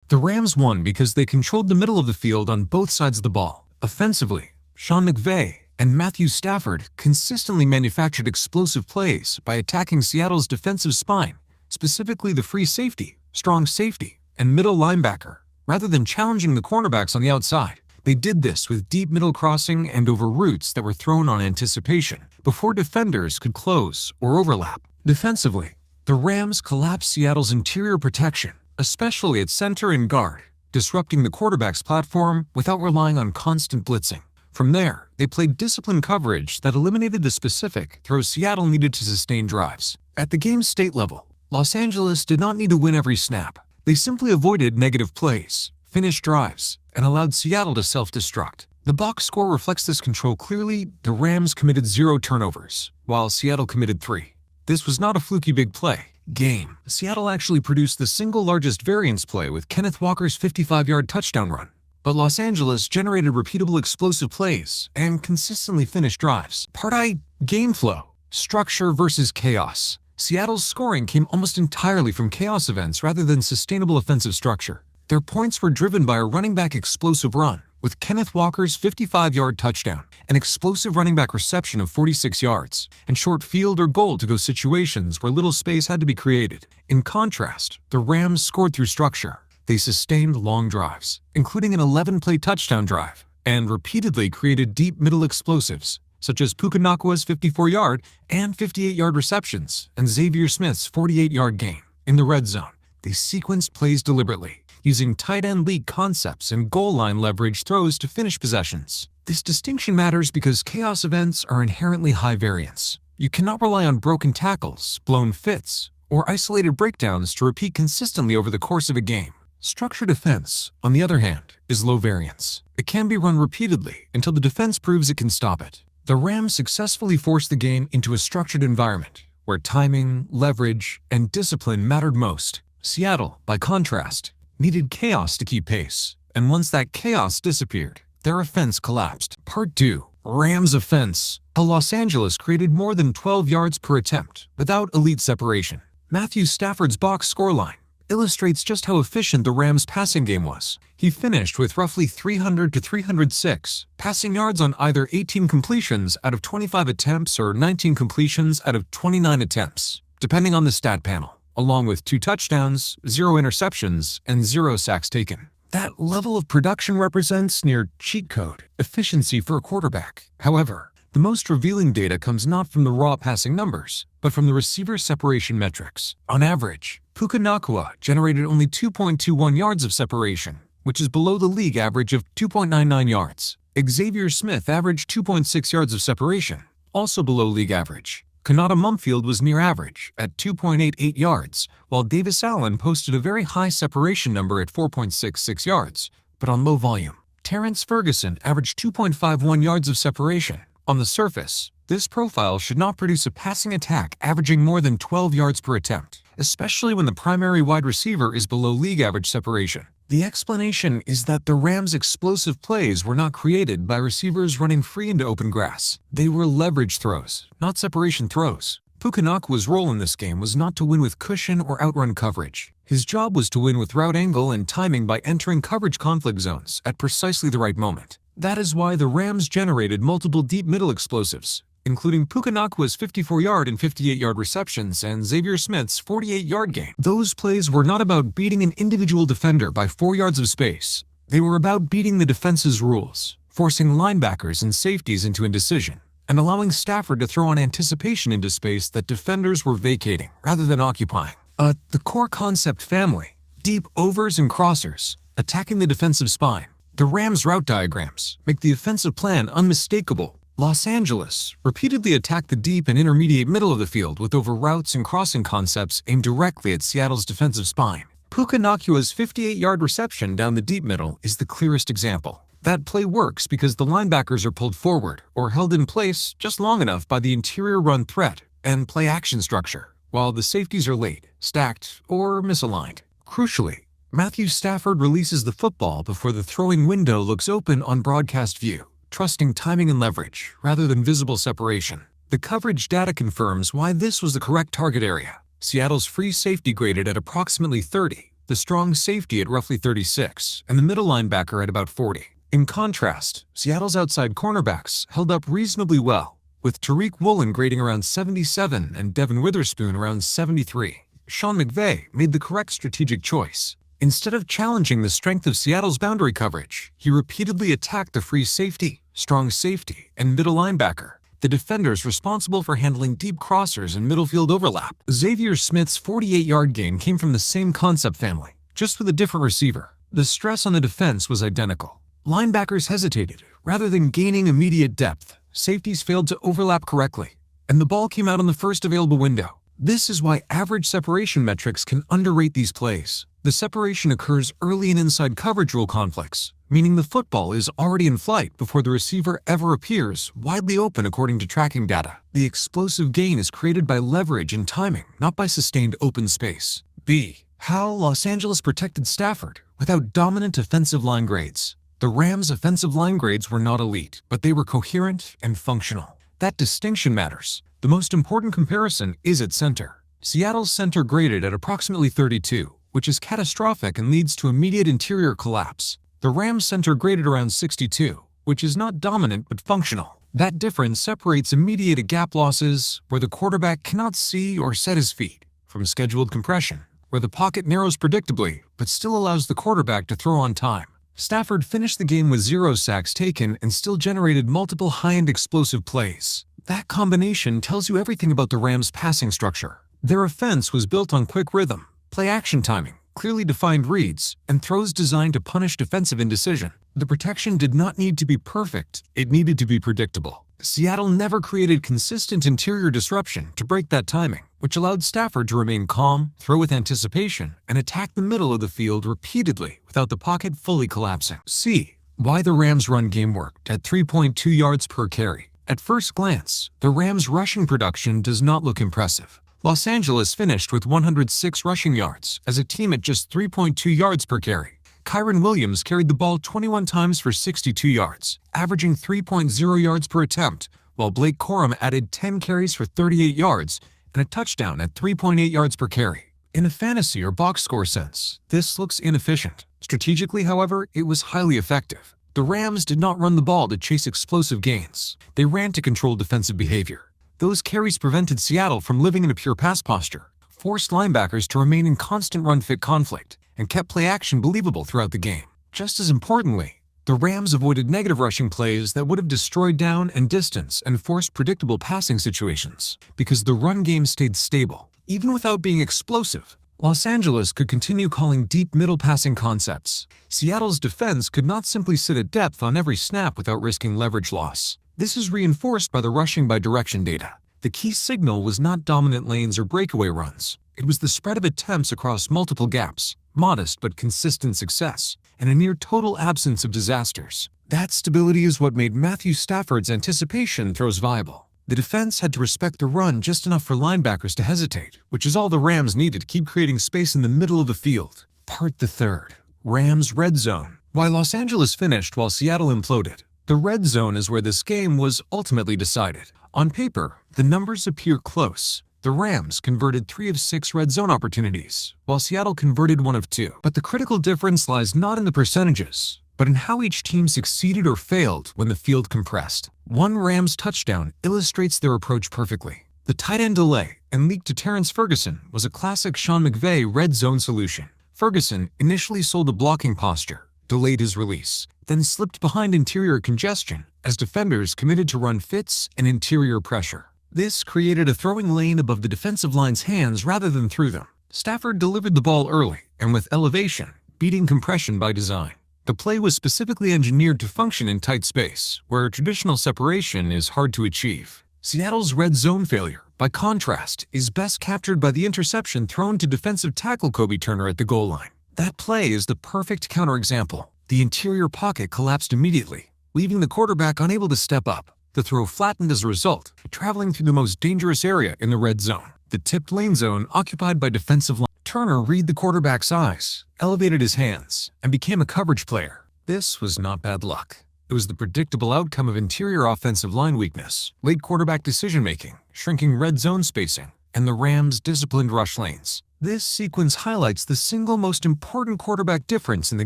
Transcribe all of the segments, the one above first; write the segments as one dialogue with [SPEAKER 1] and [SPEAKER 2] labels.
[SPEAKER 1] The Rams won because they controlled the middle of the field on both sides of the ball. Offensively, Sean McVay and Matthew Stafford consistently manufactured explosive plays by attacking Seattle's defensive spine, specifically the free safety, strong safety, and middle linebacker, rather than challenging the cornerbacks on the outside. They did this with deep middle crossing and over routes that were thrown on anticipation, before defenders could close or overlap. Defensively, the Rams collapsed Seattle's interior protection, especially at center and guard, disrupting the quarterback's platform without relying on constant blitzing. From there, they played disciplined coverage that eliminated the specific throws Seattle needed to sustain drives. At the game's state level, Los Angeles did not need to win every snap. They simply avoided negative plays, finished drives, and allowed Seattle to self-destruct. The box score reflects this control clearly. The Rams committed 0 turnovers, while Seattle committed 3. This was not a fluky big play game. Seattle actually produced the single largest variance play with Kenneth Walker's 55-yard touchdown run. But Los Angeles generated repeatable explosive plays and consistently finished drives. Part I, game flow, structure versus chaos. Seattle's scoring came almost entirely from chaos events rather than sustainable offensive structure. Their points were driven by a running back explosive run, with Kenneth Walker's 55-yard touchdown, an explosive running back reception of 46 yards, and short field or goal to go situations where little space had to be created. In contrast, the Rams scored through structure. They sustained long drives, including an 11-play touchdown drive, and repeatedly created deep middle explosives, such as Puka Nakua's 54-yard and 58-yard receptions and Xavier Smith's 48-yard gain. In the red zone, they sequenced plays deliberately, using tight end league concepts and goal line leverage throws to finish possessions. This distinction matters because chaos events are inherently high variance. You cannot rely on broken tackles, blown fits, or isolated breakdowns to repeat consistently over the course of a game. Structured defense, on the other hand, is low variance. It can be run repeatedly until the defense proves it can stop it. The Rams successfully forced the game into a structured environment where timing, leverage, and discipline mattered most. Seattle, by contrast, needed chaos to keep pace, and once that chaos disappeared, their offense collapsed. Part 2. Rams offense. Los Angeles created more than 12 yards per attempt without elite separation. Matthew Stafford's box scoreline illustrates just how efficient the Rams' passing game was. He finished with roughly 300 to 306 passing yards on either 18 completions out of 25 attempts or 19 completions out of 29 attempts, depending on the stat panel, along with 2 touchdowns, 0 interceptions, and 0 sacks taken. That level of production represents near cheat code efficiency for a quarterback. However, the most revealing data comes not from the raw passing numbers, but from the receiver separation metrics. On average, Puka Nakua generated only 2.21 yards of separation, which is below the league average of 2.99 yards. Xavier Smith averaged 2.6 yards of separation, also below league average. Kanata Mumfield was near average at 2.88 yards, while Davis Allen posted a very high separation number at 4.66 yards, but on low volume. Terrence Ferguson averaged 2.51 yards of separation. On the surface, this profile should not produce a passing attack averaging more than 12 yards per attempt, especially when the primary wide receiver is below league average separation. The explanation is that the Rams' explosive plays were not created by receivers running free into open grass. They were leverage throws, not separation throws. Puka Nakua's role in this game was not to win with cushion or outrun coverage. His job was to win with route angle and timing by entering coverage conflict zones at precisely the right moment. That is why the Rams generated multiple deep middle explosives, including Puka Nakua's 54-yard and 58-yard receptions and Xavier Smith's 48-yard gain. Those plays were not about beating an individual defender by 4 yards of space. They were about beating the defense's rules, forcing linebackers and safeties into indecision, and allowing Stafford to throw on anticipation into space that defenders were vacating rather than occupying. The core concept family, deep overs and crossers, attacking the defensive spine. The Rams' route diagrams make the offensive plan unmistakable. Los Angeles repeatedly attacked the deep and intermediate middle of the field with over routes and crossing concepts aimed directly at Seattle's defensive spine. Puka Nakua's 58-yard reception down the deep middle is the clearest example. That play works because the linebackers are pulled forward or held in place just long enough by the interior run threat and play action structure, while the safeties are late, stacked, or misaligned. Crucially, Matthew Stafford releases the football before the throwing window looks open on broadcast view, trusting timing and leverage rather than visible separation. The coverage data confirms why this was the correct target area. Seattle's free safety graded at approximately 30, the strong safety at roughly 36, and the middle linebacker at about 40. In contrast, Seattle's outside cornerbacks held up reasonably well, with Tariq Woolen grading around 77 and Devin Witherspoon around 73. Sean McVay made the correct strategic choice. Instead of challenging the strength of Seattle's boundary coverage, he repeatedly attacked the free safety, strong safety, and middle linebacker, the defenders responsible for handling deep crossers and middle field overlap. Xavier Smith's 48-yard gain came from the same concept family, just with a different receiver. The stress on the defense was identical. Linebackers hesitated. Rather than gaining immediate depth, safeties failed to overlap correctly, and the ball came out on the first available window. This is why average separation metrics can underrate these plays. The separation occurs early in inside coverage rule conflicts, meaning the football is already in flight before the receiver ever appears widely open according to tracking data. The explosive gain is created by leverage and timing, not by sustained open space. B. How Los Angeles protected Stafford without dominant offensive line grades. The Rams' offensive line grades were not elite, but they were coherent and functional. That distinction matters. The most important comparison is at center. Seattle's center graded at approximately 32, which is catastrophic and leads to immediate interior collapse. The Rams' center graded around 62, which is not dominant but functional. That difference separates immediate gap losses, where the quarterback cannot see or set his feet, from scheduled compression, where the pocket narrows predictably but still allows the quarterback to throw on time. Stafford finished the game with 0 sacks taken and still generated multiple high-end explosive plays. That combination tells you everything about the Rams' passing structure. Their offense was built on quick rhythm, play-action timing, clearly defined reads, and throws designed to punish defensive indecision. The protection did not need to be perfect, it needed to be predictable. Seattle never created consistent interior disruption to break that timing, which allowed Stafford to remain calm, throw with anticipation, and attack the middle of the field repeatedly without the pocket fully collapsing. C. Why the Rams' run game worked at 3.2 yards per carry. At first glance, the Rams' rushing production does not look impressive. Los Angeles finished with 106 rushing yards as a team at just 3.2 yards per carry. Kyren Williams carried the ball 21 times for 62 yards, averaging 3.0 yards per attempt, while Blake Corum added 10 carries for 38 yards and a touchdown at 3.8 yards per carry. In a fantasy or box score sense, this looks inefficient. Strategically, however, it was highly effective. The Rams did not run the ball to chase explosive gains. They ran to control defensive behavior. Those carries prevented Seattle from living in a pure pass posture, forced linebackers to remain in constant run-fit conflict, and kept play action believable throughout the game. Just as importantly, the Rams avoided negative rushing plays that would have destroyed down and distance and forced predictable passing situations, because the run game stayed stable. Even without being explosive, Los Angeles could continue calling deep middle passing concepts. Seattle's defense could not simply sit at depth on every snap without risking leverage loss. This is reinforced by the rushing by direction data. The key signal was not dominant lanes or breakaway runs. It was the spread of attempts across multiple gaps, modest but consistent success, and a near total absence of disasters. That stability is what made Matthew Stafford's anticipation throws viable. The defense had to respect the run just enough for linebackers to hesitate, which is all the Rams needed to keep creating space in the middle of the field. Part the third. Rams red zone. Why Los Angeles finished while Seattle imploded. The red zone is where this game was ultimately decided. On paper, the numbers appear close. The Rams converted 3 of 6 red zone opportunities, while Seattle converted 1 of 2. But the critical difference lies not in the percentages, but in how each team succeeded or failed when the field compressed. One Rams touchdown illustrates their approach perfectly. The tight end delay and leak to Terrence Ferguson was a classic Sean McVay red zone solution. Ferguson initially sold a blocking posture, delayed his release, then slipped behind interior congestion as defenders committed to run fits and interior pressure. This created a throwing lane above the defensive line's hands rather than through them. Stafford delivered the ball early and with elevation, beating compression by design. The play was specifically engineered to function in tight space, where traditional separation is hard to achieve. Seattle's red zone failure, by contrast, is best captured by the interception thrown to defensive tackle Kobe Turner at the goal line. That play is the perfect counterexample. The interior pocket collapsed immediately, leaving the quarterback unable to step up. The throw flattened as a result, traveling through the most dangerous area in the red zone. The tipped lane zone occupied by defensive line. Turner read the quarterback's eyes, elevated his hands, and became a coverage player. This was not bad luck. It was the predictable outcome of interior offensive line weakness, late quarterback decision-making, shrinking red zone spacing, and the Rams' disciplined rush lanes. This sequence highlights the single most important quarterback difference in the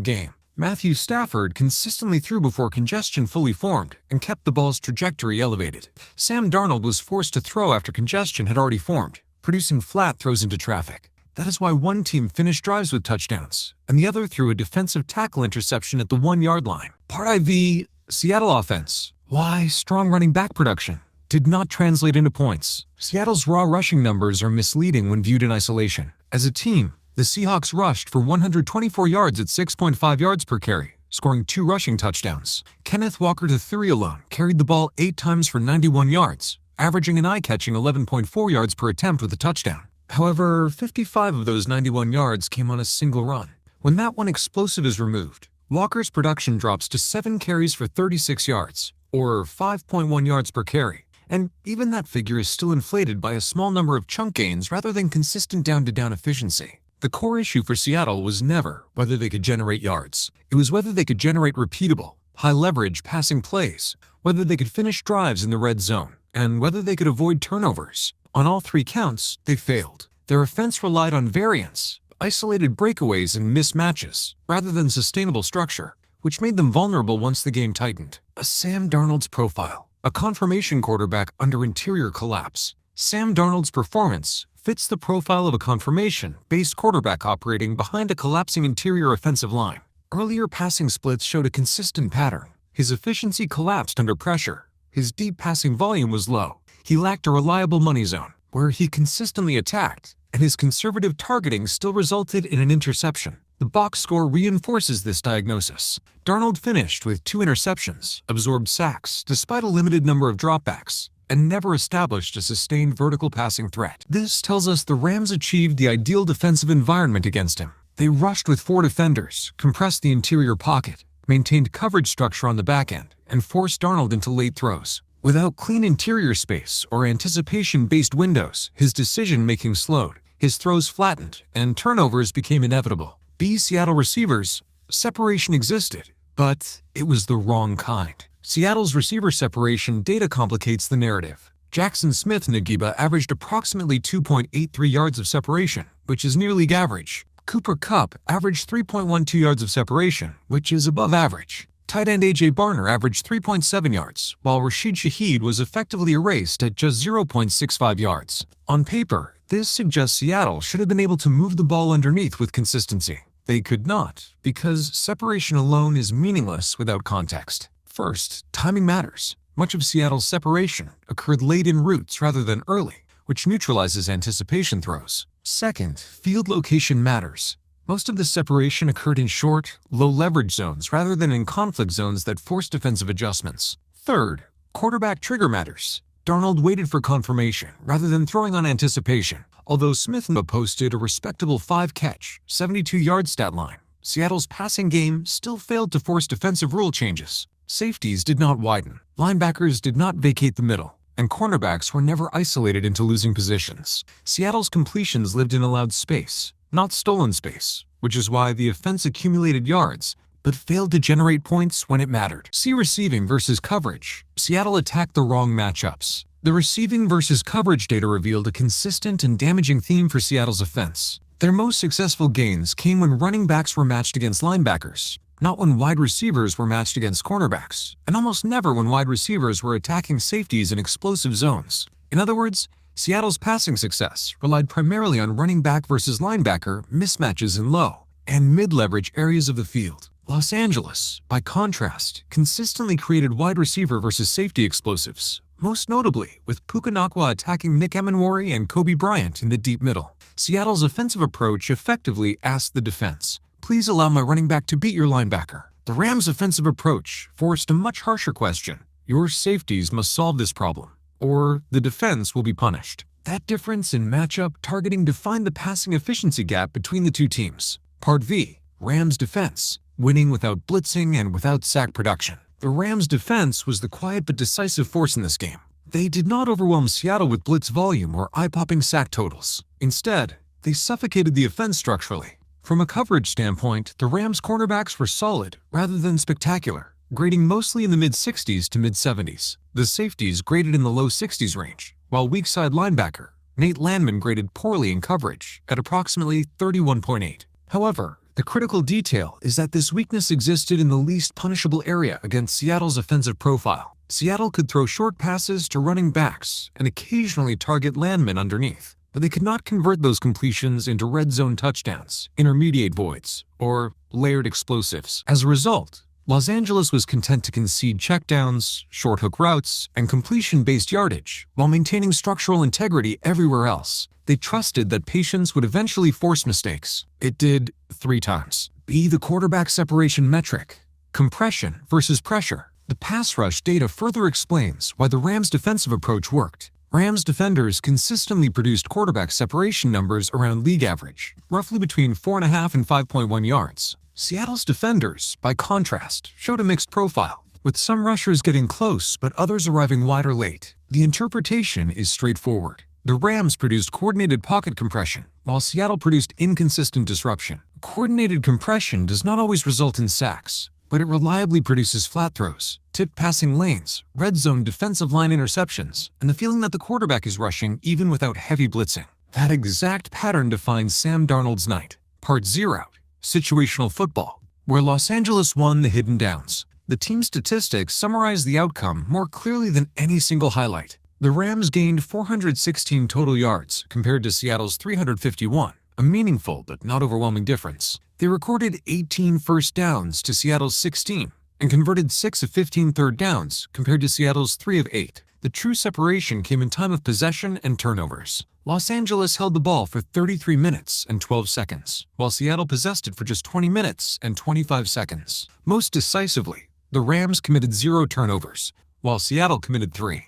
[SPEAKER 1] game. Matthew Stafford consistently threw before congestion fully formed and kept the ball's trajectory elevated. Sam Darnold was forced to throw after congestion had already formed, producing flat throws into traffic. That is why one team finished drives with touchdowns, and the other threw a defensive tackle interception at the 1-yard line. Part IV, Seattle offense. Why strong running back production did not translate into points. Seattle's raw rushing numbers are misleading when viewed in isolation. As a team, the Seahawks rushed for 124 yards at 6.5 yards per carry, scoring 2 rushing touchdowns. Kenneth Walker III alone carried the ball 8 times for 91 yards, averaging an eye-catching 11.4 yards per attempt with a touchdown. However, 55 of those 91 yards came on a single run. When that one explosive is removed, Walker's production drops to 7 carries for 36 yards, or 5.1 yards per carry. And even that figure is still inflated by a small number of chunk gains rather than consistent down-to-down efficiency. The core issue for Seattle was never whether they could generate yards. It was whether they could generate repeatable, high-leverage passing plays, whether they could finish drives in the red zone, and whether they could avoid turnovers. On all 3 counts, they failed. Their offense relied on variance, isolated breakaways and mismatches, rather than sustainable structure, which made them vulnerable once the game tightened. A Sam Darnold's profile. A confirmation quarterback under interior collapse. Sam Darnold's performance fits the profile of a confirmation-based quarterback operating behind a collapsing interior offensive line. Earlier passing splits showed a consistent pattern. His efficiency collapsed under pressure. His deep passing volume was low. He lacked a reliable money zone, where he consistently attacked, and his conservative targeting still resulted in an interception. The box score reinforces this diagnosis. Darnold finished with 2 interceptions, absorbed sacks despite a limited number of dropbacks, and never established a sustained vertical passing threat. This tells us the Rams achieved the ideal defensive environment against him. They rushed with 4 defenders, compressed the interior pocket, maintained coverage structure on the back end, and forced Darnold into late throws. Without clean interior space or anticipation-based windows, his decision-making slowed, his throws flattened, and turnovers became inevitable. Seattle receivers, separation existed, but it was the wrong kind. Seattle's receiver separation data complicates the narrative. Jackson Smith-Njigba averaged approximately 2.83 yards of separation, which is near league average. Cooper Kupp averaged 3.12 yards of separation, which is above average. Tight end A.J. Barner averaged 3.7 yards, while Rashid Shaheed was effectively erased at just 0.65 yards. On paper, this suggests Seattle should have been able to move the ball underneath with consistency. They could not, because separation alone is meaningless without context. First, timing matters. Much of Seattle's separation occurred late in routes rather than early, which neutralizes anticipation throws. Second, field location matters. Most of the separation occurred in short, low-leverage zones rather than in conflict zones that forced defensive adjustments. Third, quarterback trigger matters. Darnold waited for confirmation rather than throwing on anticipation. Although Smith posted a respectable 5-catch, 72-yard stat line, Seattle's passing game still failed to force defensive rule changes. Safeties did not widen, linebackers did not vacate the middle, and cornerbacks were never isolated into losing positions. Seattle's completions lived in allowed space, not stolen space, which is why the offense accumulated yards, but failed to generate points when it mattered. See receiving versus coverage. Seattle attacked the wrong matchups. The receiving versus coverage data revealed a consistent and damaging theme for Seattle's offense. Their most successful gains came when running backs were matched against linebackers, not when wide receivers were matched against cornerbacks, and almost never when wide receivers were attacking safeties in explosive zones. In other words, Seattle's passing success relied primarily on running back versus linebacker mismatches in low and mid-leverage areas of the field. Los Angeles, by contrast, consistently created wide receiver versus safety explosives, most notably with Puka Nacua attacking Nick Emenwari and Kobe Bryant in the deep middle. Seattle's offensive approach effectively asked the defense, "Please allow my running back to beat your linebacker." The Rams' offensive approach forced a much harsher question. Your safeties must solve this problem, or the defense will be punished. That difference in matchup targeting defined the passing efficiency gap between the two teams. Part V, Rams' defense, winning without blitzing and without sack production. The Rams' defense was the quiet but decisive force in this game. They did not overwhelm Seattle with blitz volume or eye-popping sack totals. Instead, they suffocated the offense structurally. From a coverage standpoint, the Rams' cornerbacks were solid rather than spectacular, grading mostly in the mid-60s to mid-70s. The safeties graded in the low 60s range, while weak side linebacker, Nate Landman graded poorly in coverage at approximately 31.8. However, the critical detail is that this weakness existed in the least punishable area against Seattle's offensive profile. Seattle could throw short passes to running backs and occasionally target Landman underneath, but they could not convert those completions into red zone touchdowns, intermediate voids, or layered explosives. As a result, Los Angeles was content to concede checkdowns, short hook routes, and completion-based yardage while maintaining structural integrity everywhere else. They trusted that patience would eventually force mistakes. It did 3 times. B. The quarterback separation metric. Compression versus pressure. The pass rush data further explains why the Rams' defensive approach worked. Rams defenders consistently produced quarterback separation numbers around league average, roughly between 4.5 and 5.1 yards. Seattle's defenders, by contrast, showed a mixed profile, with some rushers getting close but others arriving wide or late. The interpretation is straightforward. The Rams produced coordinated pocket compression, while Seattle produced inconsistent disruption. Coordinated compression does not always result in sacks, but it reliably produces flat throws, tipped passing lanes, red zone defensive line interceptions, and the feeling that the quarterback is rushing even without heavy blitzing. That exact pattern defines Sam Darnold's night. Part 0. Situational football, where Los Angeles won the hidden downs. The team's statistics summarize the outcome more clearly than any single highlight. The Rams gained 416 total yards compared to Seattle's 351, a meaningful but not overwhelming difference. They recorded 18 first downs to Seattle's 16 and converted 6 of 15 third downs compared to Seattle's 3 of 8. The true separation came in time of possession and turnovers. Los Angeles held the ball for 33 minutes and 12 seconds, while Seattle possessed it for just 20 minutes and 25 seconds. Most decisively, the Rams committed 0 turnovers, while Seattle committed 3.